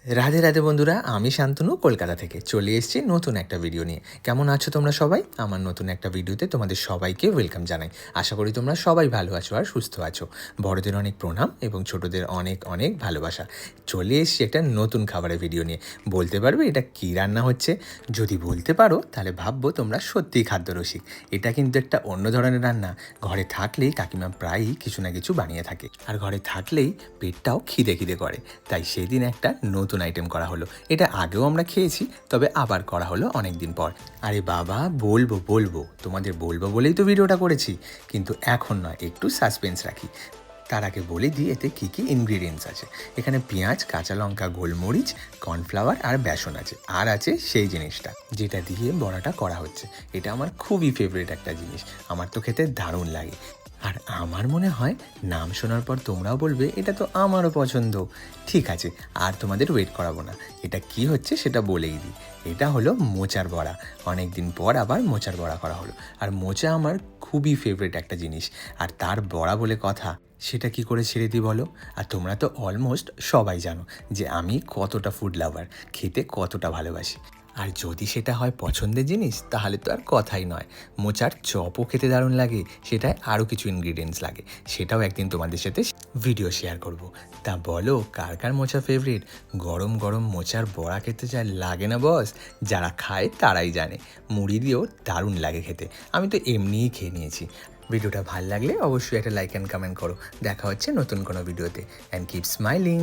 রাধে রাধে বন্ধুরা, আমি শান্তনু কলকাতা থেকে চলে এসেছি নতুন একটা ভিডিও নিয়ে। কেমন আছো তোমরা সবাই? আমার নতুন একটা ভিডিওতে তোমাদের সবাইকে ওয়েলকাম জানাই। আশা করি তোমরা সবাই ভালো আছো আর সুস্থ আছো। বড়দের অনেক প্রণাম এবং ছোটদের অনেক অনেক ভালোবাসা। চলে এসেছি একটা নতুন খাবারের ভিডিও নিয়ে। বলতে পারবে এটা কী রান্না হচ্ছে? যদি বলতে পারো তাহলে ভাববো তোমরা সত্যিই খাদ্যরসিক। এটা কিন্তু একটা অন্য ধরনের রান্না। ঘরে থাকলেই কাকিমা প্রায়ই কিছু না কিছু বানিয়ে থাকে, আর ঘরে থাকলেই পেটটাও খিদে খিদে করে। তাই সেই দিন একটা নতুন আইটেম করা হলো। এটা আগেও আমরা খেয়েছি, তবে আবার করা হলো অনেক দিন পর। আরে বাবা, বলবো তোমাদের বলবো বলেই তো ভিডিওটা করেছি, কিন্তু এখন নয়, একটু সাসপেন্স রাখি। তার আগে বলে দিই এতে কী কী ইনগ্রিডিয়েন্টস আছে। এখানে পেঁয়াজ, কাঁচা লঙ্কা, গোলমরিচ, কর্নফ্লাওয়ার আর বেসন আছে। আর আছে সেই জিনিসটা যেটা দিয়ে বড়াটা করা হচ্ছে। এটা আমার খুবই ফেভারিট একটা জিনিস, আমার তো খেতে দারুণ লাগে। আর আমার মনে হয় নাম শোনার পর তোমরাও বলবে এটা তো আমারও পছন্দ। ঠিক আছে, আর তোমাদের ওয়েট করাবো না, এটা কি হচ্ছে সেটা বলেই দিই। এটা হলো মোচার বড়া। অনেক দিন পর আবার মোচার বড়া করা হলো। আর মোচা আমার খুবই ফেভারিট একটা জিনিস, আর তার বড়া বলে কথা, সেটা কি করে ছেড়ে দিই বলো? আর তোমরা তো অলমোস্ট সবাই জানো যে আমি কতটা ফুড লাভার, খেতে কতটা ভালোবাসি। আর যদি সেটা হয় পছন্দের জিনিস, তাহলে তো আর কথাই নয়। মোচার চপও খেতে দারুণ লাগে, সেটায় আরও কিছু ইনগ্রিডিয়েন্টস লাগে, সেটাও একদিন তোমাদের সাথে ভিডিও শেয়ার করব। তা বলো কার কার মোচা ফেভারিট? গরম গরম মোচার বড়া খেতে চায়, লাগে না বস? যারা খায় তারাই জানে, মুড়ি দিয়েও দারুণ লাগে খেতে। আমি তো এমনিই খেয়ে নিয়েছি। ভিডিওটা ভালো লাগলে অবশ্যই একটা লাইক অ্যান্ড কমেন্ট করো। দেখা হচ্ছে নতুন কোনো ভিডিওতে। And keep smiling.